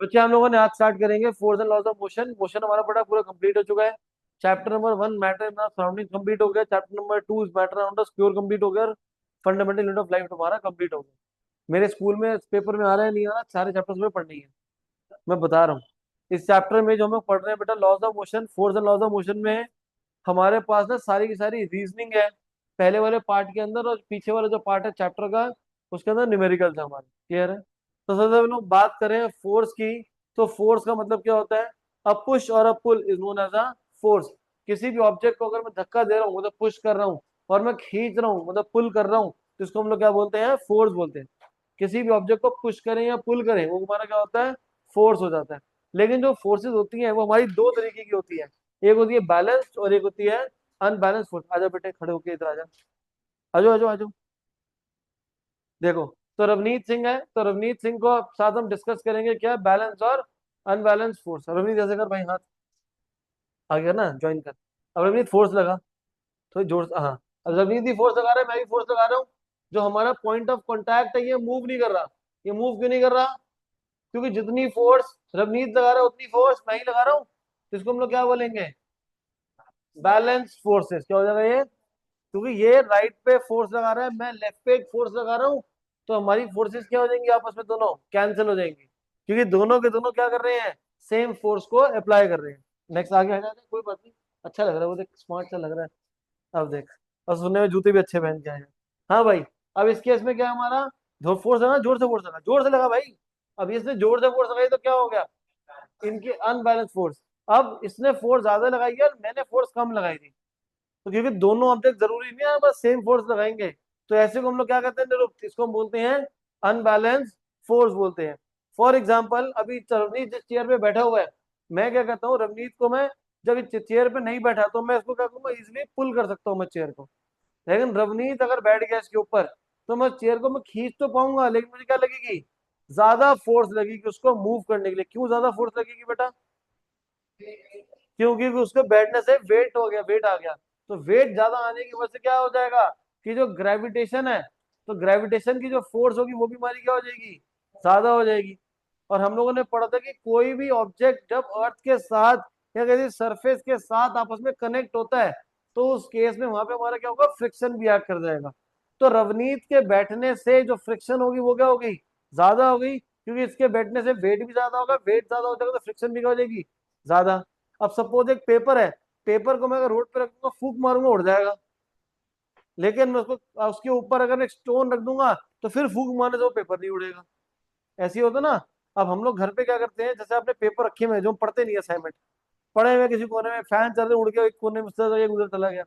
बच्चे हम लोगों ने आज स्टार्ट करेंगे force and laws of motion. Motion हमारा पढ़ा पूरा कंप्लीट हो चुका है। Chapter number 1 matter in surrounding complete हो गया। Chapter number 2 is matter around the us pure complete हो गया। और फंडामेंटल यूनिट ऑफ लाइफ हमारा कंप्लीट हो गया। मेरे स्कूल में पेपर में आ रहा है नहीं आ रहा, सारे चैप्टर्स में पढ़नी है। मैं बता रहा हूँ, इस चैप्टर में जो हम लोग पढ़ रहे हैं बेटा laws of motion, force and laws of motion में हमारे पास ना सारी की सारी रीजनिंग है पहले वाले पार्ट के अंदर, और पीछे वाला जो पार्ट है चैप्टर का उसके अंदर न्यूमेरिकल्स है हमारे। क्लियर है? तो सबसे हम लोग बात करें फोर्स की, तो फोर्स का मतलब क्या होता है? A push or a pull is known as a force. किसी भी ऑब्जेक्ट को अगर मैं धक्का दे रहा हूँ मतलब पुश कर रहा हूँ, और मैं खींच रहा हूँ मतलब पुल कर रहा हूँ, तो इसको हम लोग क्या बोलते हैं? फोर्स बोलते हैं। किसी भी ऑब्जेक्ट को पुश करें या पुल करें वो हमारा क्या होता है? फोर्स हो जाता है। लेकिन जो फोर्सेस होती हैं वो हमारी दो तरीके की होती है। एक होती है बैलेंस्ड और एक होती है अनबैलेंस फोर्स। आजा बेटे, खड़े होके इधर आजा। आजो आजो आजो। देखो, तो रवनीत सिंह है, तो रवनीत सिंह को साथ हम डिस्कस करेंगे क्या? बैलेंस और अनबैलेंस फोर्स। रवनीत जैसे कर भाई, हाथ आ गया ना, ज्वाइन कर। अब रवनीत फोर्स लगा, थोड़ी जोर से, हाँ। अब रवनीत भी फोर्स लगा रहा है, मैं भी फोर्स लगा रहा हूँ। जो हमारा पॉइंट ऑफ कॉन्टैक्ट है ये मूव नहीं कर रहा। ये मूव क्यों नहीं कर रहा? क्योंकि जितनी फोर्स रवनीत लगा रहा है उतनी फोर्स मैं ही लगा रहा हूँ। तो इसको हम लोग क्या बोलेंगे? Balance forces. क्या हो जाएगा ये? क्योंकि ये राइट पे फोर्स लगा रहा है, मैं लेफ्ट पे एक फोर्स लगा रहा हूँ, तो हमारी फोर्सेस क्या हो जाएंगी? आपस में दोनों कैंसिल हो जाएंगी, क्योंकि दोनों के दोनों क्या कर रहे हैं? सेम फोर्स को अप्लाई कर रहे हैं। नेक्स्ट आगे हटा दे, कोई बात नहीं। अच्छा लग रहा है वो, देख स्मार्ट सा लग रहा है। अब देख, और सुनने में जूते भी अच्छे पहन के आए हैं। हाँ भाई, अब इस केस में क्या है हमारा? जो फोर्स है ना, जोर से फोर्स लगा, जोर से लगा भाई। अब इसने जोर से फोर्स लगाई तो क्या हो गया? इनकी अनबैलेंस फोर्स। अब इसने फोर्स ज्यादा लगाई है और मैंने फोर्स कम लगाई थी। तो क्योंकि दोनों ऑब्जेक्ट जरूरी नहीं है बस सेम फोर्स लगाएंगे, तो ऐसे को हम लोग क्या कहते हैं निरुक्त? इसको हम बोलते हैं अनबैलेंस फोर्स बोलते हैं। फॉर एग्जाम्पल, अभी रवनीत जिस चेयर पे बैठा हुआ है, मैं क्या कहता हूँ रवनीत को, मैं जब इस चेयर पे नहीं बैठा तो मैं इसको क्या करूंगा? इजिली पुल कर सकता हूँ मैं चेयर को। लेकिन रवनीत अगर बैठ गया इसके ऊपर, तो मैं चेयर को मैं खींच तो पाऊंगा, लेकिन मुझे क्या लगेगी? ज्यादा फोर्स लगेगी उसको मूव करने के लिए। क्यों ज्यादा फोर्स लगेगी बेटा? क्योंकि उसको बैठने से वेट हो गया, वेट आ गया। तो वेट ज्यादा आने की वजह से क्या हो जाएगा? कि जो ग्रेविटेशन है, तो ग्रेविटेशन की जो फोर्स होगी वो भी हमारी क्या हो जाएगी? ज्यादा हो जाएगी। और हम लोगों ने पढ़ा था कि कोई भी ऑब्जेक्ट जब अर्थ के साथ या किसी सरफेस के साथ आपस में कनेक्ट होता है, तो उस केस में वहां पे हमारा क्या होगा? फ्रिक्शन भी एक्ट कर जाएगा। तो रवनीत के बैठने से जो फ्रिक्शन होगी वो क्या होगी? ज्यादा होगी, क्योंकि इसके बैठने से वेट भी ज्यादा होगा, वेट ज्यादा हो जाएगा तो फ्रिक्शन भी क्या हो जाएगी? ज्यादा। अब सपोज एक पेपर है, पेपर को मैं अगर रोड पे रख दूंगा, फूक मारूंगा उड़ जाएगा। लेकिन मैं उसको उसके ऊपर अगर एक स्टोन रख दूंगा, तो फिर फूक मारने से वो पेपर नहीं उड़ेगा। ऐसे ही होता ना। अब हम लोग घर पे क्या करते हैं, जैसे आपने पेपर रखे हुए हैं जो हम पढ़ते नहीं है, असाइनमेंट पढ़े हुए किसी कोने में, फैन चल रहे उड़ के एक कोने में से एक उधर चला गया,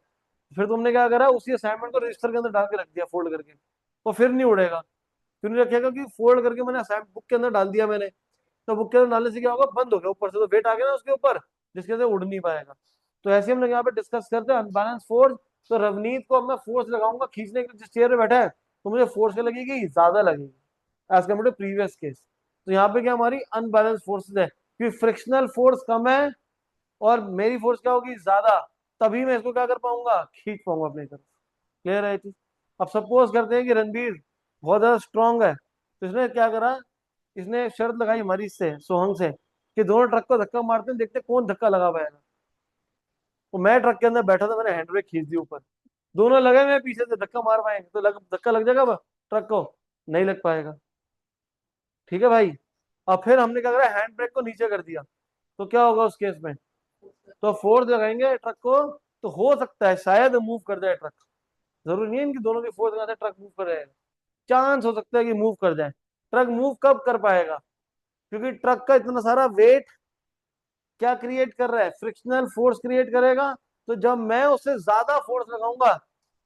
फिर तुमने क्या करा? उसी असाइनमेंट को रजिस्टर के अंदर डाल के रख दिया फोल्ड करके, तो फिर नहीं उड़ेगा। क्यों नहीं रखेगा? क्योंकि फोल्ड करके मैंने असाइनमेंट बुक के अंदर डाल दिया मैंने। तो बुक के अंदर डालने से क्या होगा? बंद हो गया ऊपर से, तो वेट आ गया ना उसके ऊपर, जिसके वजह से उड़ नहीं पाएगा। तो ऐसे हम लोग यहाँ पे डिस्कस करते हैं अनबैलेंस फोर्स। तो रवनीत को अब मैं फोर्स लगाऊंगा खींचने के लिए, जिस चेयर पे बैठा है, तो मुझे फोर्स क्या लगेगी? ज्यादा लगेगी as compare to previous case. तो यहाँ पे क्या हमारी अनबैलेंस फोर्सेस है, क्योंकि फ्रिक्शनल फोर्स कम है और मेरी फोर्स क्या होगी? ज्यादा। तभी मैं इसको क्या कर पाऊंगा? खींच पाऊंगा अपनी तरफ। क्लियर है ये चीज? अब सपोज करते हैं कि रणबीर बहुत ज्यादा स्ट्रांग है, तो इसने क्या करा? इसने शर्त लगाई हमारी इससे, सोहंग से, कि दोनों ट्रक को धक्का मारते हैं, देखते हैं कौन धक्का लगा पाएगा। तो मैं ट्रक के अंदर बैठा था, मैंने हैंड ब्रेक खींच दी ऊपर, दोनों लगे, मैं पीछे से धक्का मार पाएंगे तो धक्का लग जाएगा ट्रक को? नहीं लग पाएगा। ठीक है भाई? अब फिर हमने क्या करा? हैंड ब्रेक को नीचे कर दिया, तो क्या होगा उस केस में? तो फोर्स लगाएंगे ट्रक को, तो हो सकता है शायद मूव कर जाए ट्रक। जरूरी नहीं है इनकी दोनों की फोर्स लगाने से ट्रक मूव कर जाएगा, चांस हो सकता है कि मूव कर जाए। ट्रक मूव कब कर पाएगा? क्योंकि ट्रक का इतना सारा वेट क्या क्रिएट कर रहा है? फ्रिक्शनल फोर्स क्रिएट करेगा। तो जब मैं उससे ज्यादा फोर्स लगाऊंगा,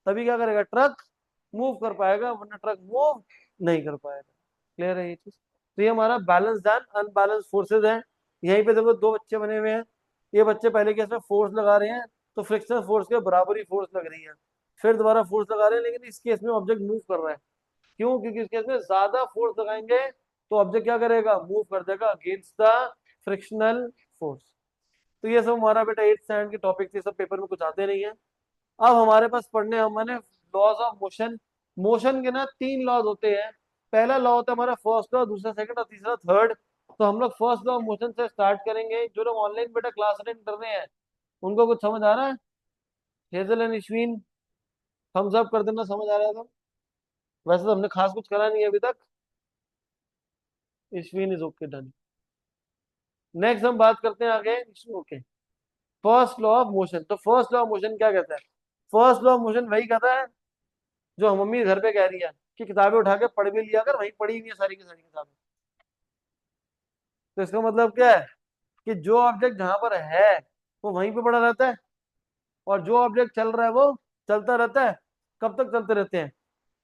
तभी क्या करेगा? ट्रक मूव कर पाएगा, वरना ट्रक मूव नहीं कर पाएगा। क्लियर है ये चीज? तो ये हमारा बैलेंस एंड अनबैलेंस फोर्सेज हैं। यहीं पे देखो दो बच्चे बने हुए हैं, ये बच्चे पहले केस में फोर्स लगा रहे हैं, तो फ्रिक्शनल फोर्स के बराबर ही फोर्स लग रही है। फिर दोबारा फोर्स लगा रहे हैं, लेकिन इस केस में ऑब्जेक्ट मूव कर रहा है। क्यों? क्योंकि इस केस में ज्यादा फोर्स लगाएंगे तो ऑब्जेक्ट क्या करेगा? मूव कर देगा अगेंस्ट द फ्रिक्शनल फोर्स। तो ये सब हमारा बेटा 8th स्टैंडर्ड के टॉपिक थे, सब पेपर में कुछ आते नहीं है। अब हमारे पास पढ़ने हमने लॉज ऑफ मोशन। मोशन के ना 3 लॉज होते हैं। पहला लॉ होता है हमारा फर्स्ट लॉ, दूसरा सेकंड और तीसरा थर्ड। तो हम लोग फर्स्ट लॉ ऑफ मोशन से स्टार्ट करेंगे। जो लोग ऑनलाइन बेटा क्लास अटेंड कर रहे हैं उनको कुछ समझ आ रहा है? हेजल एंड इश्वीन, थम्स अप कर देना समझ आ रहा है तो। वैसे तो हमने खास कुछ करा नहीं है अभी तक। इश्वीन इज ओके, डन। नेक्स्ट हम बात करते हैं आगे। Okay, first law of motion. तो फर्स्ट लॉ ऑफ मोशन क्या कहता है? फर्स्ट लॉ ऑफ मोशन वही कहता है जो हम मम्मी घर पे कह रही है कि किताबें उठा के पढ़ भी लिया कर, वही पढ़ी हुई है सारी की सारी किताबें। तो इसका मतलब क्या है कि जो ऑब्जेक्ट जहां पर है वो वहीं पे पड़ा रहता है, और जो ऑब्जेक्ट चल रहा है वो चलता रहता है। कब तक चलते रहते हैं?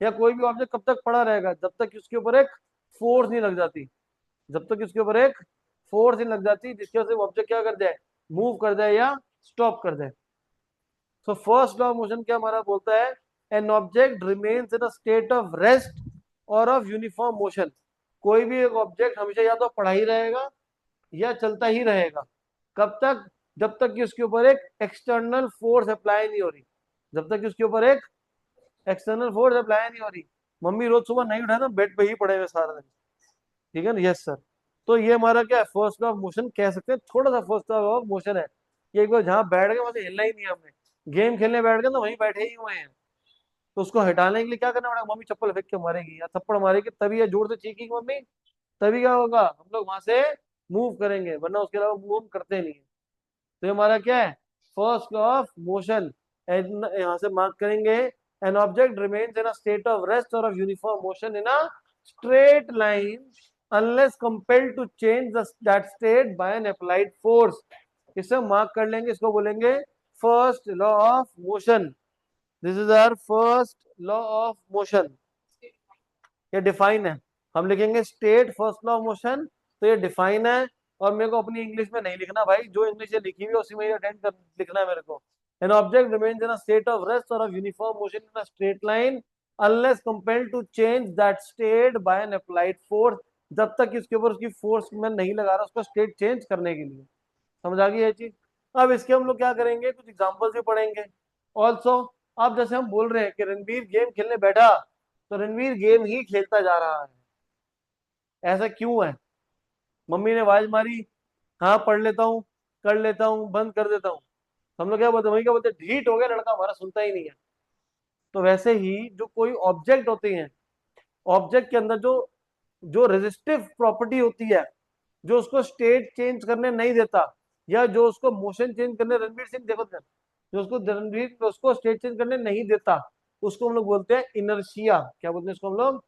या कोई भी ऑब्जेक्ट कब तक पड़ा रहेगा? जब तक कि उसके ऊपर एक फोर्स नहीं लग जाती। जब तक कि उसके ऊपर एक फोर्स नहीं लग जाती जिसकी वजह से वो ऑब्जेक्ट क्या कर जाए, मूव कर जाए या स्टॉप कर जाए। So first law of motion क्या हमारा बोलता है? N object remains in a state of rest or of uniform motion. कोई भी एक ऑब्जेक्ट हमेशा या तो पड़ा ही रहेगा या चलता ही रहेगा। कब तक? जब तक कि उसके ऊपर एक एक्सटर्नल फोर्स अप्लाई नहीं हो रही। जब तक कि उसके ऊपर एक एक्सटर्नल फोर्स अप्लाई नहीं हो रही। मम्मी रोज सुबह नहीं उठाए ना, बेड पे ही पड़े हुए सारा दिन। ठीक है ना? Yes sir. तो ये हमारा क्या है, फर्स्ट लॉ ऑफ मोशन कह सकते हैं। थोड़ा सा फर्स्ट लॉ ऑफ मोशन है कि एक बार जहां बैठ गए वहां से हिलना ही नहीं है हमने। गेम खेलने बैठ गए तो वहीं बैठे ही हुए हैं। तो उसको हटाने के लिए क्या करना पड़ेगा? मम्मी चप्पल फेंक के मारेगी या थप्पड़ मारेगी तभी, या जोर से चीखेगी मम्मी तभी क्या होगा, हम लोग वहां से मूव करेंगे, वरना उसके अलावा मूव हम करते नहीं है। तो ये हमारा क्या है, फर्स्ट लॉ ऑफ मोशन। यहाँ से मार्क करेंगे, an object remains in a state of rest or of uniform motion in a straight line unless compelled to change that state by an applied force. इसे mark कर लेंगे, इसको बोलेंगे first law of motion. This is our first law of motion. ये define है। हम लिखेंगे state first law of motion, तो ये डिफाइन है। और मेरे को अपनी इंग्लिश में नहीं लिखना भाई, जो इंग्लिश ये लिखी हुई है उसी में अटेंड कर लिखना है मेरे को। An object remains in a state of rest or of uniform motion in a straight line unless compelled to change that state by an applied force. जब तक इसके ऊपर उसकी फोर्स मैं नहीं लगा रहा उसका स्टेट चेंज करने के लिए। समझ आ गई ये चीज? अब इसके हम लोग क्या करेंगे, कुछ एग्जांपल्स भी पढ़ेंगे ऑल्सो। अब जैसे हम बोल रहे हैं कि रणवीर गेम खेलने बैठा, तो रणवीर गेम ही खेलता जा रहा है। ऐसा क्यों है? मम्मी ने आवाज मारी, हाँ पढ़ लेता हूँ, कर लेता हूँ, बंद कर देता हूँ। हम लोग क्या बोलते हैं, वही क्या बोलते हैं, ढीठ हो गया लड़का हमारा, सुनता ही नहीं है। तो वैसे ही जो कोई ऑब्जेक्ट होते हैं, ऑब्जेक्ट के अंदर जो जो रेजिस्टिव प्रॉपर्टी होती है, जो उसको स्टेट चेंज करने नहीं देता, या जो उसको मोशन चेंज करने, रणवीर सिंह देखो सर, जो उसको रणवीर उसको स्टेट चेंज करने नहीं देता, उसको हम लोग बोलते हैं इनर्शिया। क्या बोलते हैं इसको हम लोग?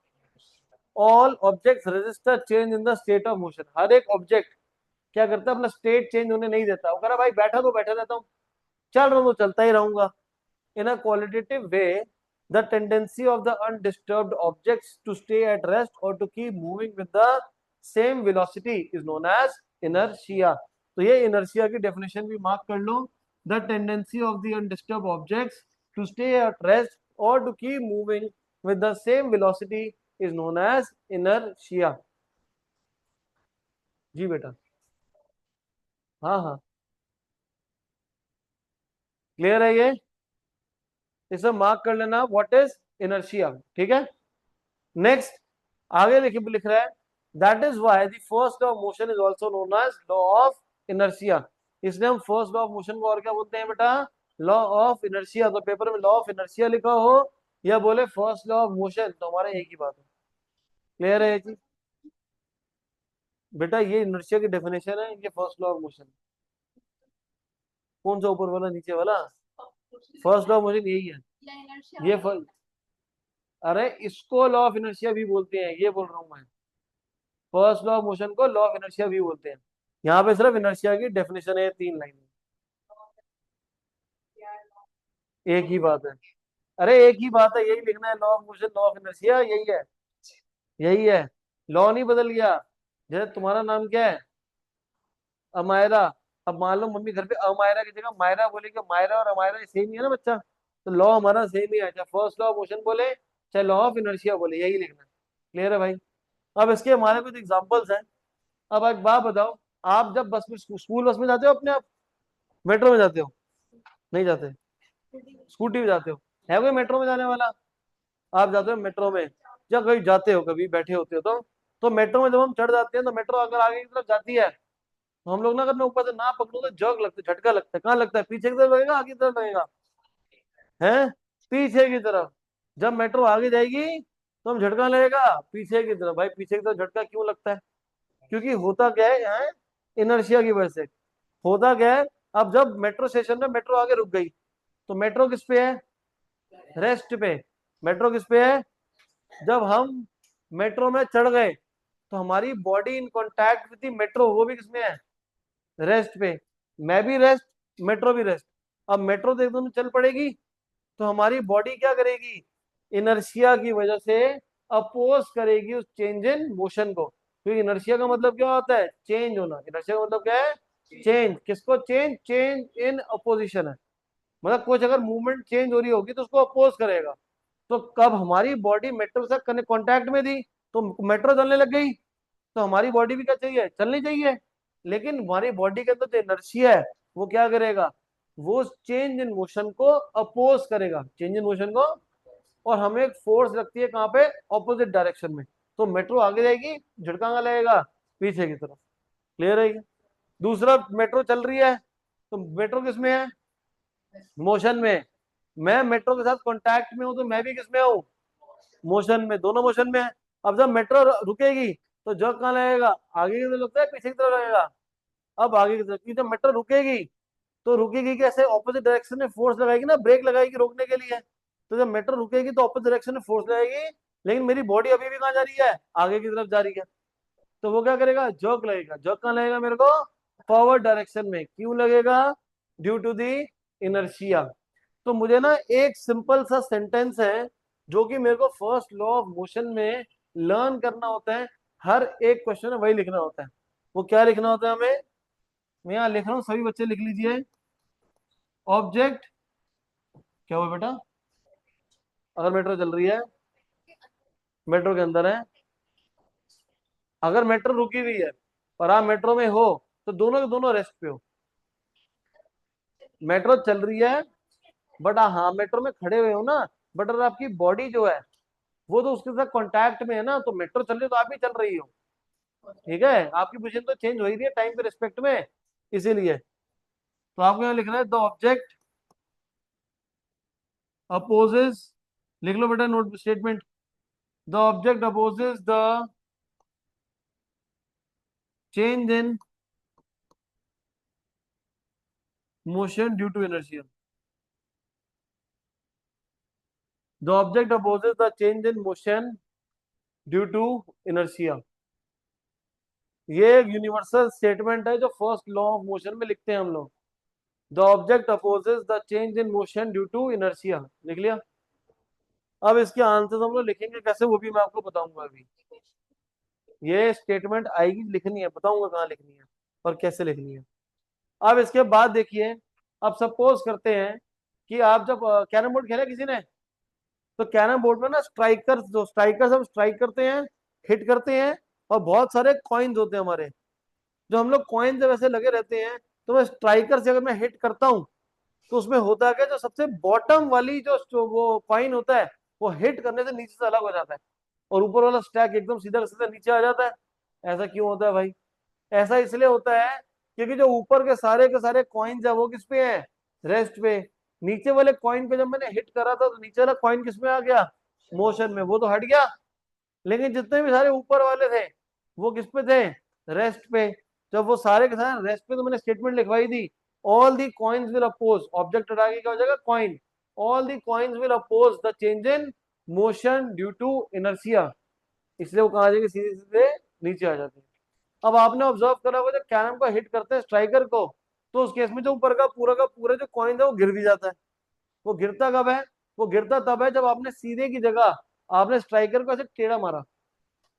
All objects resist a change in the state of motion. हर एक ऑब्जेक्ट क्या करता है, अपना स्टेट चेंज होने नहीं देता। वो कह रहा भाई बैठा तो बैठा रहता हूँ, चल रहा हूँ तो चलता ही रहूंगा। In a qualitative way, the tendency of the undisturbed objects to stay at rest or to keep moving with the same velocity is known as inertia. तो ये इनर्शिया की डेफिनेशन भी मार्क कर लो। The tendency of the undisturbed objects to stay at rest or to keep moving with the same velocity is known as inertia. जी बेटा। हाँ हाँ, क्लियर है ये? इसे मार्क कर लेना, व्हाट इज इनर्शिया। ठीक है। नेक्स्ट, आगे लिख रहा है, that is why the first law of motion is also known as law of inertia. इसलिए हम फर्स्ट लॉ ऑफ मोशन को और क्या बोलते हैं बेटा? Law of inertia. तो पेपर में लॉ ऑफ इनर्शिया लिखा हो या बोले फर्स्ट लॉ ऑफ मोशन, तो हमारा एक ही बात है। क्लियर है ये चीज? बेटा ये इनर्शिया की डेफिनेशन है, ये फर्स्ट लॉ ऑफ मोशन। कौन सा ऊपर वाला नीचे वाला? फर्स्ट लॉ ऑफ मोशन यही है। ये अरे इसको लॉ ऑफ इनर्शिया भी बोलते हैं, ये बोल रहा हूं मैं। फर्स्ट लॉ ऑफ मोशन को लॉ ऑफ इनर्शिया भी बोलते हैं। यहाँ पे सिर्फ इनर्शिया की डेफिनेशन है 3 लाइन में। एक ही बात है। अरे एक ही बात है, यही लिखना है, law of motion law of inertia यही है। यही है। लॉ नहीं बदल गया। जैसे तुम्हारा नाम क्या है? अमायरा। अब मान लो मम्मी घर पे अमायरा की जगह मायरा बोलेगी, मायरा और अमायरा सेम ही है ना बच्चा। तो लॉ हमारा सेम ही है, चाहे फर्स्ट लॉ ऑफ मोशन बोले चाहे लॉ ऑफ इनर्शिया बोले, यही लिखना है। क्लियर है भाई? अब इसके हमारे कुछ एग्जांपल्स हैं। अब एक बात बताओ, आप जब बस में स्कूल बस में जाते हो अपने आप, मेट्रो में जाते हो? नहीं जाते? स्कूटी में जाते हो? है कोई मेट्रो में जाने वाला? आप जाते हो मेट्रो में? जब कभी जाते हो, कभी बैठे होते हो तो तो मेट्रो में जब हम चढ़ जाते हैं तो मेट्रो अगर आगे की तरफ जाती है तो हम लोग ना, अगर मैं ऊपर से ना पकड़ूं तो जर्क लगता है, झटका लगता है। कहाँ लगता है? पीछे की तरफ लगेगा, आगे की तरफ लगेगा? है पीछे की तरफ। जब मेट्रो आगे जाएगी तो हम झटका लगेगा पीछे की तरफ। भाई पीछे की तरफ झटका क्यों लगता है? क्योंकि होता क्या है यहाँ, इनर्शिया की वजह से होता क्या है। अब जब मेट्रो स्टेशन में मेट्रो आगे रुक गई तो मेट्रो किस पे है? रेस्ट पे। मेट्रो किस पे है? जब हम मेट्रो में चढ़ गए तो हमारी body in contact with the metro, वो भी किसमें है? रेस्ट पे। मैं भी रेस्ट, मेट्रो भी रेस्ट। अब मेट्रो तो एकदम चल पड़ेगी तो हमारी बॉडी क्या करेगी? इनर्शिया की वजह से अपोज करेगी उस चेंज इन मोशन को। क्योंकि इनर्शिया का मतलब क्या होता है? चेंज होना। इनर्शिया का मतलब क्या है? चेंज। किसको चेंज? चेंज इन अपोजिशन है। मतलब कुछ अगर मूवमेंट चेंज हो रही होगी तो उसको अपोज करेगा। तो कब हमारी बॉडी मेट्रो के साथ कॉन्टैक्ट में थी तो मेट्रो चलने लग गई, तो हमारी बॉडी भी क्या चाहिए? चलनी चाहिए। लेकिन हमारी बॉडी के अंदर जो इनर्शिया है वो क्या करेगा? वो चेंज इन मोशन को अपोज करेगा, चेंज इन मोशन को। और हमें एक फोर्स लगती है कहाँ पे? ऑपोजिट डायरेक्शन में। तो मेट्रो आगे जाएगी, झटका कहाँ लगेगा? पीछे की तरफ। क्लियर है क्या? दूसरा, मेट्रो चल रही है तो मेट्रो किस में है? मोशन में। मैं मेट्रो के साथ कांटेक्ट में हूं तो मैं भी किस में हूँ? मोशन में। दोनों मोशन में है। अब जब मेट्रो रुकेगी तो जग कहाँ लगेगा? आगे की तरफ लगता है, पीछे की तरफ लगेगा? अब आगे की तरफ। कि जब मेट्रो रुकेगी तो रुकेगी कैसे? ऑपोजिट डायरेक्शन में फोर्स लगाएगी ना, ब्रेक लगाएगी रोकने के लिए। तो जब मेट्रो रुकेगी तो ऑपोजिट डायरेक्शन में फोर्स लगाएगी, लेकिन मेरी बॉडी अभी भी कहाँ जा रही है? आगे की तरफ जा रही है। तो वो क्या करेगा? जर्क लगेगा। जर्क कहाँ लगेगा मेरे को? फॉरवर्ड डायरेक्शन में। क्यों लगेगा? Due to the inertia. तो मुझे ना एक सिंपल सा सेंटेंस है जो कि मेरे को फर्स्ट लॉ ऑफ मोशन में लर्न करना होता है। हर एक क्वेश्चन में वही लिखना होता है। वो क्या लिखना होता है हमें? मैं यहाँ लिख रहा हूँ, सभी बच्चे लिख लीजिए। ऑब्जेक्ट, क्या हुआ बेटा? अगर मेट्रो चल रही है, मेट्रो के अंदर है, अगर मेट्रो रुकी हुई है और आप मेट्रो में हो तो दोनों के दोनों रेस्ट पे हो। मेट्रो चल रही है बट हाँ मेट्रो में खड़े हुए हो ना, बट अगर आपकी बॉडी जो है वो तो उसके साथ कांटेक्ट में है ना, तो मेट्रो चल रही है तो आप भी चल रही हो। ठीक है, आपकी पोजीशन तो चेंज हो ही रही है टाइम के रिस्पेक्ट में, इसीलिए। तो आपको यहाँ लिखना है द ऑब्जेक्ट अपोजेस, लिख लो बेटा note statement. The object opposes the change in motion due to inertia. The object opposes the change in motion due to inertia. ये एक यूनिवर्सल स्टेटमेंट है जो फर्स्ट लॉ ऑफ मोशन में लिखते हैं हम लोग। The object opposes the change in motion due to inertia. लिख लिया? अब इसके आंसर हम लोग लिखेंगे कैसे, वो भी मैं आपको बताऊंगा अभी। ये स्टेटमेंट आएगी, लिखनी है, बताऊंगा कहाँ लिखनी है और कैसे लिखनी है। अब इसके बाद देखिए, अब सपोज करते हैं कि आप जब कैरम बोर्ड खेला किसी ने, तो कैरम बोर्ड में ना स्ट्राइकर, जो स्ट्राइकर हम स्ट्राइक करते हैं, हिट करते हैं, और बहुत सारे कॉइन्स होते हैं हमारे। जो हम लोग कॉइन जब ऐसे लगे रहते हैं तो मैं स्ट्राइकर से अगर मैं हिट करता हूँ तो उसमें होता है क्या, जो सबसे बॉटम वाली जो वो कॉइन होता है वो हिट करने से नीचे से अलग हो जाता है और ऊपर वाला स्टैक एकदम सीधा सीधा नीचे आ जाता है। ऐसा क्यों होता है भाई? ऐसा इसलिए होता है क्योंकि जो ऊपर के सारे कॉइन्स है वो किस पे है? रेस्ट पे। नीचे वाले कॉइन पे जब मैंने हिट करा था तो नीचे वाला कॉइन किस में आ गया? मोशन में, वो तो हट गया। लेकिन जितने भी सारे ऊपर वाले थे वो किस पे थे? रेस्ट पे। जब वो सारे के सारे रेस्ट पे, तो मैंने स्टेटमेंट लिखवाई थी, all the coins will oppose, object हटा के क्या हो जाएगा? Coin. All the coins will oppose the change in motion due to inertia. इसलिए वो कहा जाएगी, सीधे सीधे नीचे आ जाती है। अब आपने ऑब्जर्व करा होगा जब कैरम को हिट करते हैं स्ट्राइकर को, तो उस केस में जो ऊपर का पूरा जो कॉइन है वो गिर भी जाता है। वो गिरता कब है? वो गिरता तब है जब आपने सीधे की जगह आपने स्ट्राइकर को ऐसे टेढ़ा मारा।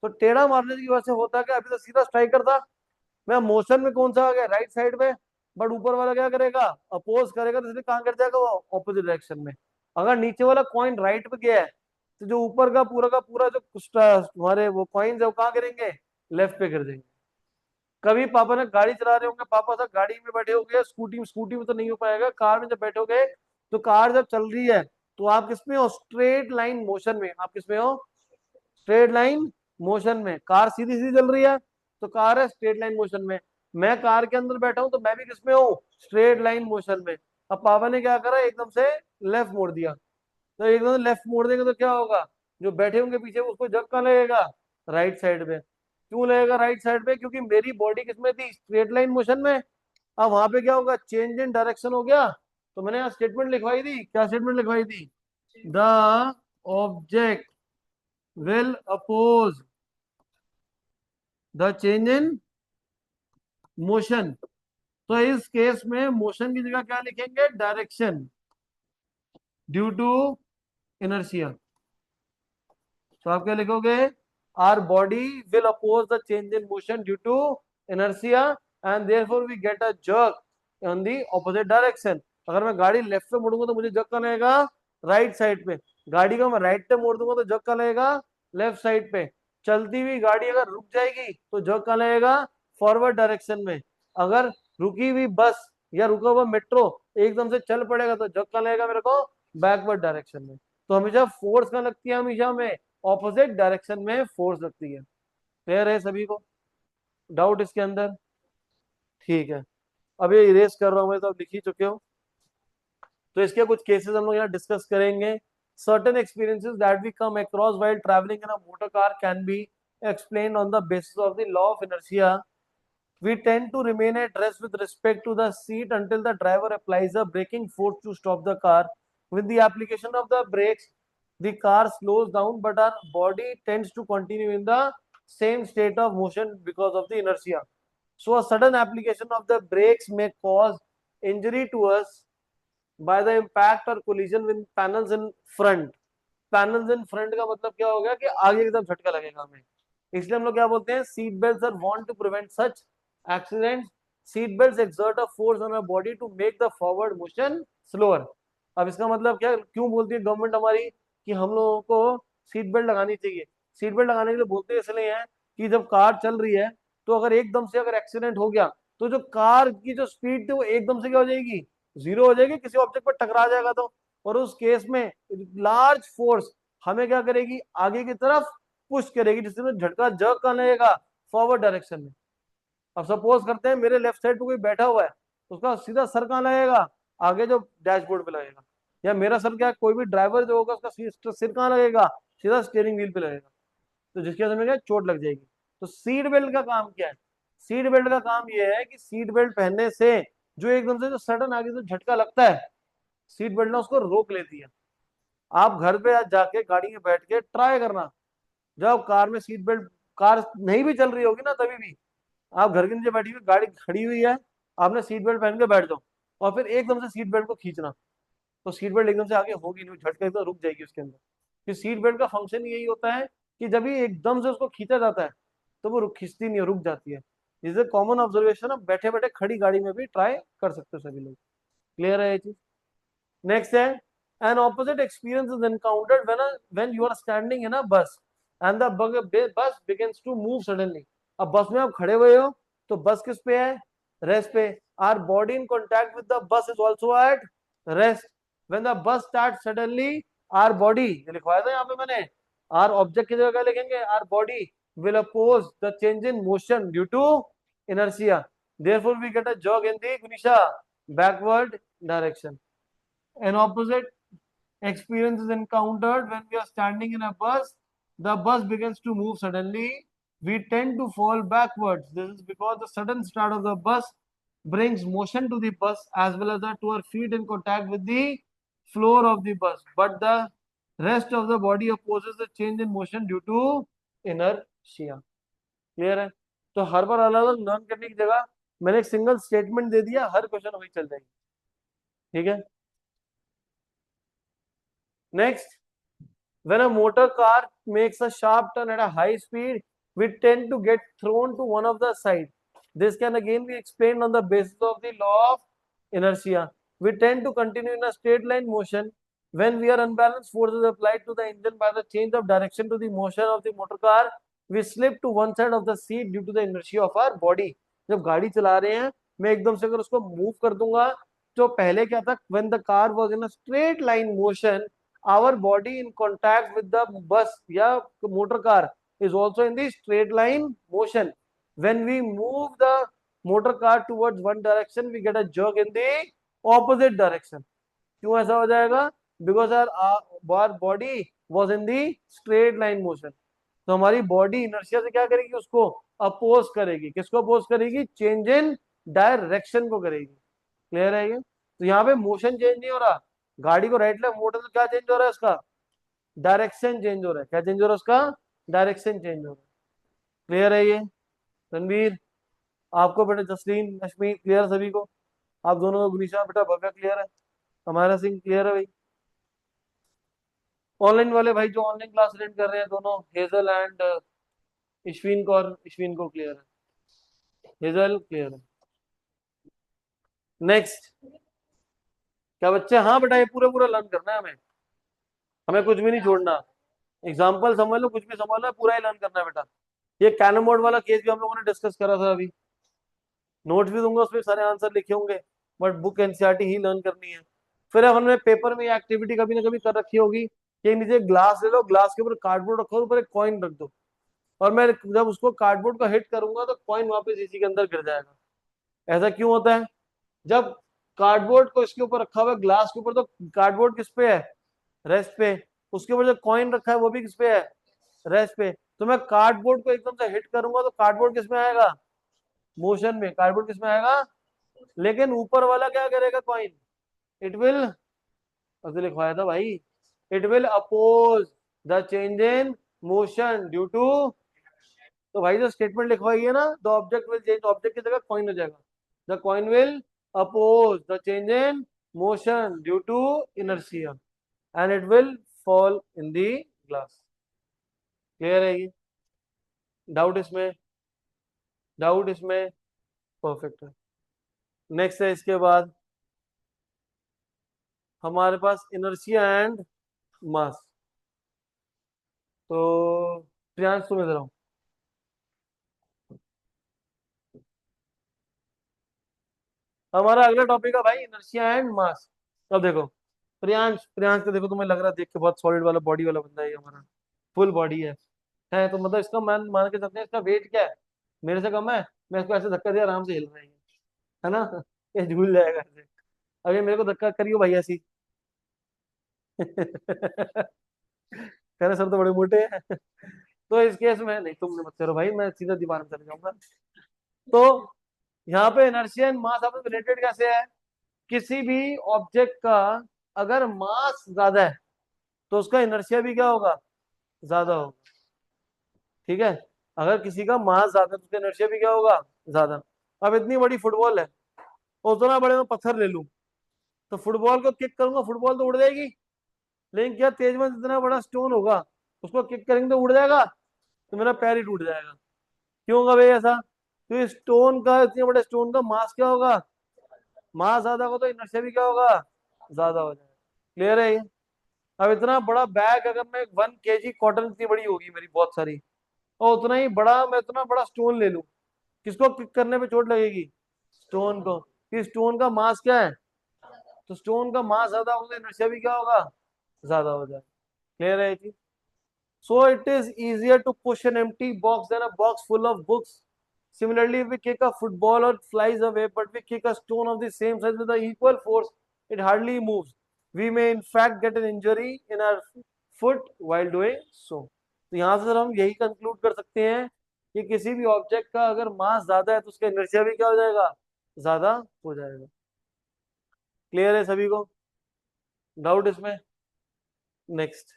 तो टेढ़ा मारने की वजह से होता क्या, अभी तो सीधा स्ट्राइकर था, मैं मोशन में कौन सा आ गया? राइट साइड में। बट ऊपर वाला क्या करेगा? अपोज करेगा, तो इसलिए कहाँ गिर जाएगा? वो ऑपोजिट डायरेक्शन में। अगर नीचे वाला कॉइन राइट पे गया है तो जो ऊपर का पूरा जो हमारे वो कॉइन्स है वो कहाँ गिरेंगे? लेफ्ट पे गिर जाएंगे। कभी पापा ने गाड़ी चला रहे होंगे, पापा साहब गाड़ी में बैठे होंगे, स्कूटी में तो नहीं हो पाएगा, कार में जब बैठोगे तो कार जब चल रही है तो आप किसमें हो? स्ट्रेट लाइन मोशन में। आप किसमें हो? स्ट्रेट लाइन मोशन में, कार सीधी सीधी चल रही है तो कार है स्ट्रेट लाइन मोशन में। मैं कार के अंदर बैठा हूं तो मैं भी किसमें हूँ, स्ट्रेट लाइन मोशन में। अब पापा ने क्या करा, एकदम से लेफ्ट मोड़ दिया। तो एकदम से लेफ्ट मोड़ देंगे तो क्या होगा, जो बैठे होंगे पीछे उसको झटका लगेगा राइट साइड पे। क्यों लगेगा राइट साइड पे, क्योंकि मेरी बॉडी किसमें थी, स्ट्रेट लाइन मोशन में। अब वहां पे क्या होगा, चेंज इन डायरेक्शन हो गया। तो मैंने यहाँ स्टेटमेंट लिखवाई थी, क्या स्टेटमेंट लिखवाई थी, the object will oppose the change in motion. तो इस केस में मोशन की जगह क्या लिखेंगे, डायरेक्शन, ड्यू टू इनर्शिया। तो आप क्या लिखोगे, our body will oppose the change in motion due to inertia and therefore we get a jerk in the opposite direction. अगर मैं गाड़ी लेफ्ट पे मोड़ूंगा तो मुझे जर्क का लगेगा राइट साइड पे, गाड़ी को मैं राइट पे मोड़ दूंगा तो जर्क का लगेगा लेफ्ट साइड पे। चलती हुई गाड़ी अगर रुक जाएगी तो जर्क का लगेगा फॉरवर्ड डायरेक्शन में। अगर रुकी हुई बस या रुका हुआ मेट्रो एकदम से चल पड़ेगा तो जर्क का लगेगा मेरे को बैकवर्ड डायरेक्शन में। तो हमेशा फोर्स का लगती है, हमेशा में ऑपोजिट डायरेक्शन में फोर्स लगती है। क्लियर है सभी को, डाउट इसके अंदर, ठीक है। अब ये इरेज कर रहा हूं मैं, तो आप लिख ही चुके हो। तो इसके कुछ केसेस हम लोग यहाँ डिस्कस करेंगे। Certain experiences that we come across while travelling in a motor car can be explained on the basis of the law of inertia. We tend to remain at rest with respect to the seat until the driver applies a braking force to stop the car. With the application of the brakes, the car slows down, but our body tends to continue in the same state of motion because of the inertia. So, a sudden application of the brakes may cause injury to us by the impact or collision with panels in front. Panels in front का मतलब क्या हो गया कि आगे एकदम झटका लगेगा हमें, इसलिए हम लोग क्या बोलते हैं, seat belts are want to prevent such accidents. Seat belts exert a force on our body to make the forward motion slower. अब इसका मतलब क्या, क्यों बोलती है गवर्नमेंट हमारी कि हम लोगों को सीट बेल्ट लगानी चाहिए। सीट बेल्ट लगाने के लिए बोलते इसलिए हैं कि जब कार चल रही है तो अगर एकदम से अगर एक्सीडेंट हो गया तो जो कार की जो स्पीड थी वो एकदम से क्या हो जाएगी, जीरो हो जाएगी, किसी ऑब्जेक्ट पर टकरा जाएगा तो। और उस केस में लार्ज फोर्स हमें क्या करेगी, आगे की तरफ पुश करेगी, जिससे झटका जर्क का लगेगा फॉरवर्ड डायरेक्शन में। अब सपोज करते हैं मेरे लेफ्ट साइड पे कोई बैठा हुआ है, तो उसका सीधा सर कहाँ लगेगा, आगे जो डैशबोर्ड पे लगेगा। या मेरा सर क्या, कोई भी ड्राइवर जो होगा उसका सिर कहाँ लगेगा, सीधा स्टीयरिंग व्हील पे लगेगा, तो जिसकी वजह से क्या चोट लग जाएगी। तो सीट बेल्ट का काम क्या है, सीट बेल्ट का काम यह है कि सीट बेल्ट पहनने से जो एकदम से जो सडन आगे से झटका लगता है, सीट बेल्ट ना उसको रोक लेती है। आप घर पे आज जाके गाड़ी में बैठ के ट्राई करना, जब कार में सीट बेल्ट, कार नहीं भी चल रही होगी ना तभी भी, आप घर के नीचे बैठी हुई, गाड़ी खड़ी हुई है, आपने सीट बेल्ट पहन के बैठ जाओ और फिर एकदम से सीट बेल्ट को खींचना, तो सीट बेल्ट एकदम से आगे होगी नहीं, झटके तो रुक जाएगी उसके अंदर। कि सीट बेल्ट का फंक्शन यही होता है कि जब भी एकदम से उसको खींचा जाता है तो वो खींचती नहीं है, रुक जाती है। इज कॉमन ऑब्जर्वेशन, आप बैठे बैठे खड़ी गाड़ी में भी ट्राई कर सकते हो सभी लोग। क्लियर है ये चीज। नेक्स्ट है, an opposite experience is encountered when you are standing in a bus and the bus begins to move suddenly. अब बस में आप खड़े हुए हो तो बस किस पे है, रेस्ट पे। our body in contact with the bus is also at rest. when the bus starts suddenly, our body, ये लिखवाया था यहाँ पे मैंने, our object की जगह क्या लिखेंगे, our body will oppose the change in motion due to inertia. therefore we get a jog in the Gunisha backward direction. An opposite experience is encountered when we are standing in a bus. The bus begins to move suddenly. We tend to fall backwards. This is because the sudden start of the bus brings motion to the bus as well as to our feet in contact with the floor of the bus. But the rest of the body opposes the change in motion due to inertia. Clear है। तो हर बार अलग अलग learn करने की जगह मैंने एक single statement दे दिया, हर क्वेश्चन वही चल जाएगी। ठीक है। Next, when a motor car makes a sharp turn at a high speed, we tend to get thrown to one of the side. This can again be explained on the basis of the law of inertia. We tend to continue in a straight line motion when we are unbalanced forces applied to the engine by the change of direction to the motion of the motor car. We slip to one side of the seat due to the inertia of our body. जब गाड़ी चला रहे हैं, मैं एकदम से अगर उसको मूव कर दूंगा, तो पहले क्या था, when the car was in a straight line motion, our body in contact with the bus या motor car is also in the straight line motion. When we move the motor car towards one direction, we get a jerk in the opposite direction. क्यों ऐसा हो जाएगा? Because our body was in the straight line motion. तो हमारी body inertia से क्या करेगी? उसको अपोज करेगी. किसको अपोज करेगी? चेंज इन डायरेक्शन को करेगी. क्लियर है ये? तो यहाँ पे मोशन चेंज नहीं हो रहा. गाड़ी को राइट लेफ्ट मोटर तो क्या चेंज हो रहा है? उसका डायरेक्शन चेंज हो रहा है. क्या चेंज हो रहा है? उसका डायरेक्शन चेंज हो रहा है. क्लियर है ये? रणवीर, आपको बेटा, जसलीन, अश्मी, क्लियर सभी को? आप दोनों को, गुनीशा, बेटा भव्या क्लियर है? हमारा सिंह क्लियर है भाई? ऑनलाइन वाले भाई जो ऑनलाइन क्लास अटेंड कर रहे हैं, दोनों हेजल एंड इश्विन को, और इश्विन को क्लियर है? हेजल क्लियर है? नेक्स्ट क्या बच्चे? हाँ बेटा, ये पूरा पूरा लर्न करना है हमें. हमें कुछ भी नहीं छोड़ना. एग्जाम्पल समझ लो, कुछ भी समझ लो, पूरा ही लर्न करना है बेटा. ये कैनन बोर्ड वाला केस भी हम लोगों ने डिस्कस करा था अभी. नोट्स भी दूंगा, उसमें सारे आंसर लिखे होंगे. But book NCERT he learn करनी है. फिर हमने पेपर में एक्टिविटी कभी ना कभी कर रखी होगी कि नीचे ग्लास ले लो, ग्लास के ऊपर कार्डबोर्ड रखो, ऊपर एक कॉइन रख दो, और मैं जब उसको कार्डबोर्ड का हिट करूंगा तो कॉइन वापस इसी के अंदर गिर जाएगा. ऐसा क्यों होता है? जब कार्डबोर्ड को इसके ऊपर रखा हुआ है ग्लास के ऊपर, तो कार्डबोर्ड किस पे है? रेस्ट पे. उसके ऊपर जो कॉइन रखा है वो भी किस पे है? रेस्ट पे. तो मैं कार्डबोर्ड को एकदम से हिट करूंगा तो कार्डबोर्ड किस में आएगा? मोशन में. कार्डबोर्ड किस में आएगा? लेकिन ऊपर वाला क्या करेगा? कॉइन, इट विल, अभी लिखवाया था भाई, it will oppose the change in motion due to. तो भाई जो स्टेटमेंट लिखवाई है ना, the object will change, object की जगह कॉइन हो जाएगा. The coin will oppose the change in motion due to inertia and it will fall in the glass. Clear है ये? डाउट इसमें? डाउट इसमें? परफेक्ट है. नेक्स्ट है इसके बाद हमारे पास इनर्शिया एंड मास. तो प्रियांश तुम इधर आओ. हमारा अगला टॉपिक है भाई इनर्शिया एंड मास. अब देखो, प्रियांश, प्रियांश को देखो, तुम्हें लग रहा है देख के बहुत सॉलिड वाला बॉडी वाला बंदा है ये हमारा. फुल बॉडी है तो मतलब इसका मान मान के चलते हैं, इसका वेट क्या है? मेरे से कम है. मैं इसको ऐसे धक्का दिया, आराम से हिल रहा है ना? ये झूल जाएगा ऐसे. अभी मेरे को धक्का करियो भाई ऐसी. कह रहे सर तो बड़े मोटे हैं. तो इस केस में नहीं, तुमने मत करो भाई, मैं सीधा दीवार में चले जाऊंगा. तो यहाँ पे इनर्शिया एंड मास आपस रिलेटेड कैसे है? किसी भी ऑब्जेक्ट का अगर मास ज्यादा है तो उसका इनर्शिया भी क्या होगा? ज्यादा होगा. ठीक है? अगर किसी का मास ज्यादा है तो उसका इनर्शिया भी क्या होगा? ज्यादा. अब इतनी बड़ी फुटबॉल है, और उतना बड़े में पत्थर ले लूं, तो फुटबॉल को किक करूंगा, फुटबॉल तो उड़ जाएगी. लेकिन क्या तेज में जितना बड़ा स्टोन होगा, उसको किक करेंगे तो उड़ जाएगा? तो मेरा पैर ही टूट जाएगा. क्यों होगा भाई ऐसा? तो स्टोन का, इतने बड़े स्टोन का मास क्या होगा? मास ज्यादा होगा तो इनर्शिया भी क्या होगा? ज्यादा हो जाएगा. क्लियर है ये? अब इतना बड़ा बैग, अगर मैं 1 kg कॉटन, इतनी बड़ी होगी मेरी बहुत सारी, और उतना ही बड़ा मैं इतना बड़ा स्टोन ले लूं, किसको किक करने पे चोट लगेगी? स्टोन को. कि स्टोन का मास क्या है? तो स्टोन का मास ज्यादा होगा तो इनर्शिया भी क्या होगा? ज्यादा हो जाएगा. क्लियर है ये चीज? So it is easier to push an empty box than a box full of books. Similarly, if we kick a football or it flies away, but we kick a stone of the same size with the equal force, it hardly moves. We may in fact get an injury in our foot while doing so. तो यहाँ से sir हम यही conclude कर सकते हैं कि किसी भी ऑब्जेक्ट का अगर मास ज्यादा है तो उसका इनर्शिया भी क्या हो जाएगा? ज्यादा हो जाएगा. क्लियर है सभी को? डाउट इसमें? नेक्स्ट.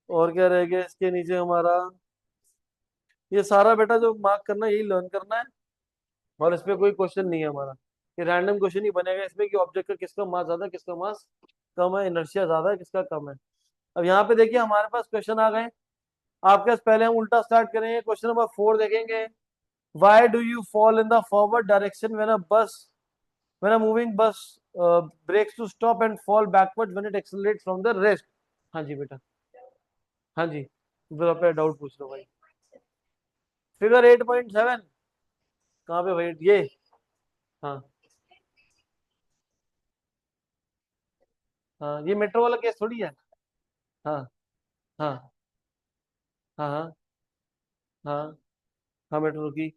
और क्या रह गया इसके नीचे हमारा? ये सारा बेटा जो मार्क करना है यही लर्न करना है. और इसमें कोई क्वेश्चन नहीं है हमारा. ये रैंडम क्वेश्चन ही बनेगा इसमें कि ऑब्जेक्ट का किसका मास ज्यादा है, किसका मास कम है, इनर्शिया ज्यादा है, किसका कम है. अब यहाँ पे देखिए हमारे पास क्वेश्चन आ गए आपके पास. पहले हम उल्टा स्टार्ट करेंगे. क्वेश्चन नंबर 4 देखेंगे. Why do you fall in the forward direction when a bus, when a moving bus brakes to stop and fall backward when it accelerates from the rest? हाँ जी बेटा. हाँ जी, अपना डाउट पूछ लो भाई. Figure 8.7 कहाँ पे भाई? ये. हाँ. हाँ, ये मेट्रो वाला केस थोड़ी है. हाँ. हाँ. हाँ. हाँ. हाँ। हाँ मेट्रो रुकी,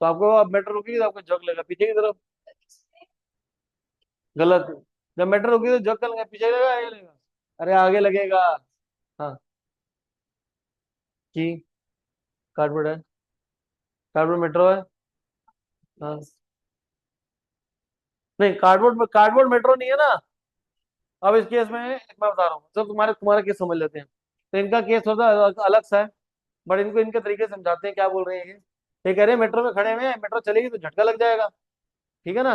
तो आपको अब मेट्रो रुकी तो आपको जग लगा पीछे की तरफ। गलत। जब मेट्रो रुकी तो जग कल लगा पीछे लगा आगे लगेगा। अरे आगे लगेगा। हाँ। की कार्डबोर्ड है। कार्डबोर्ड मेट्रो है। हाँ। नहीं कार्डबोर्ड कार्डबोर्ड मेट्रो नहीं है ना। अब इस केस में एक मैं बता रहा हूँ, जब तुम्हारे तुम्हारा केस समझ लेते हैं। तो इनका केस थोड़ा अलग सा है। बट इनको इनके तरीके से समझाते हैं क्या बोल रहे हैं ये कह रहे हैं मेट्रो में खड़े हुए हैं, मेट्रो चलेगी तो झटका लग जाएगा। ठीक है ना।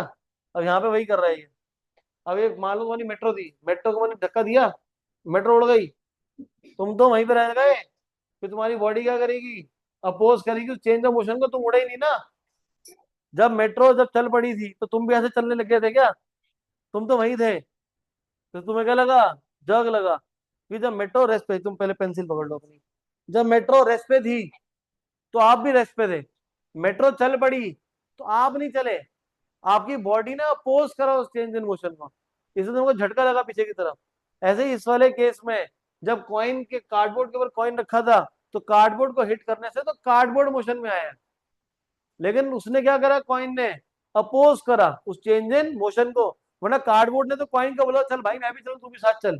अब यहाँ पे वही कर रहा है ये। अब ये मान लो मैंने मेट्रो दी, मेट्रो को मैंने धक्का दिया, मेट्रो उड़ गई। तुम तो वहीं पे रह गए। फिर तुम्हारी बॉडी क्या करेगी? अपोज करेगी चेंज ऑफ मोशन को, तुम उड़े ही नहीं ना। जब मेट्रो जब चल पड़ी थी तो तुम भी ऐसे चलने लग गए थे क्या? तुम तो वहीं थे। तो तुम्हें क्या लगा? जग लगा। फिर जब मेट्रो रेस्ट पे, तुम पहले पेंसिल पकड़ लो अपनी। जब मेट्रो रेस्ट पे थी तो आप भी रेस्ट पे थे। मेट्रो चल पड़ी तो आप नहीं चले। आपकी बॉडी ने अपोज करा उस चेंज इन मोशन को, इसलिए तुमको झटका लगा पीछे की तरफ। ऐसे ही इस वाले केस में, जब कॉइन के कार्डबोर्ड के ऊपर कॉइन रखा था तो कार्डबोर्ड को हिट करने से तो कार्डबोर्ड मोशन में आया। लेकिन उसने क्या करा, कॉइन ने अपोज करा उस चेंज इन मोशन को। वरना कार्डबोर्ड ने तो कॉइन को बोला चल भाई मैं भी चलूं तू भी साथ चल।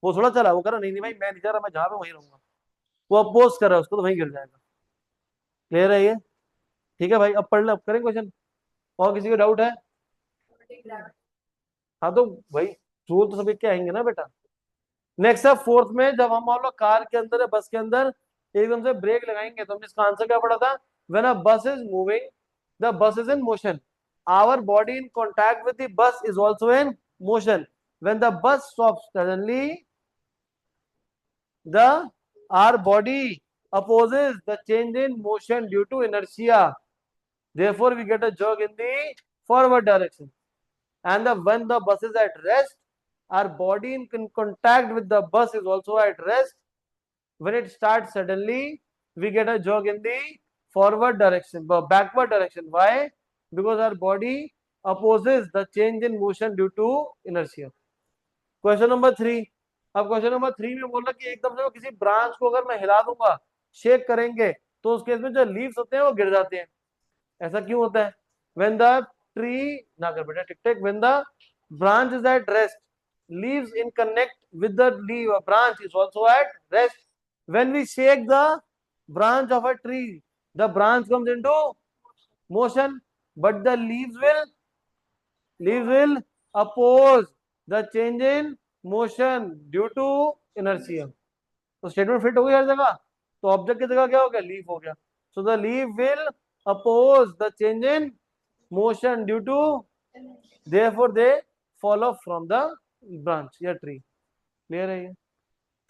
वो थोड़ा चला, वो करा नहीं नहीं भाई मैं नहीं जा रहा, मैं जहां पे वहीं रहूंगा। वो अपोज करा उसको तो वहीं गिर जाएगा। क्लियर है ये? ठीक है भाई, अब पढ़ ले, अब करें क्वेश्चन। और किसी को डाउट है? हाँ तो भाई रूल तो सभी के आएंगे ना बेटा। नेक्स्ट है फोर्थ में, जब हम मान लो कार के अंदर है, बस के अंदर एकदम से ब्रेक लगाएंगे तो हमने इसका आंसर क्या पढ़ा था? When a bus is moving, the bus is in motion, our body in contact with the bus is also in motion. When the bus stops suddenly, the our body opposes the change in motion due to inertia. Therefore, we get a jog in the forward direction. And when the bus is at rest, our body in contact with the bus is also at rest. When it starts suddenly, we get a jog in the forward direction, but backward direction. Why? Because our body opposes the change in motion due to inertia. Question number three. अब question number three में बोल रहा कि एकदम से वो किसी branch को अगर मैं हिला दूंगा, शेक करेंगे, तो उस केस में जो लीव्स होते हैं वो गिर जाते हैं। ऐसा क्यों होता है? व्हेन द ट्री, ना कर बेटा tick tick, when the branch is at rest, leaves in connect with the leave branch is also at rest. When we shake the branch of a tree, the branch comes into motion, but the leaves will oppose the change in motion due to inertia. तो statement fit हो गई हर जगह। तो object की जगह क्या हो गया? लीफ हो गया। So the leaf will oppose the change in motion due to, therefore they fall off from the branch या ट्री। क्लियर है ये?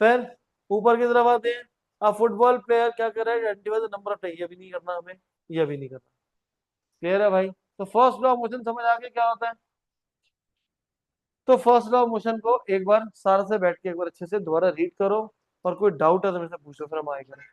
फिर ऊपर की तरफ आते हैं। अब फुटबॉल प्लेयर क्या कर रहा है? Identify the number of time, ये भी नहीं करना हमें, ये भी नहीं करना। क्लियर है भाई? तो फर्स्ट लॉ ऑफ मोशन समझ आ गया क्या होता है? तो फर्स्ट लॉ ऑफ मोशन को एक बार सारा से बैठ के एक बार अच्छे से दोबारा रीड करो, और कोई डाउट है तो मेरे से पूछो, फिर हम आगे करें।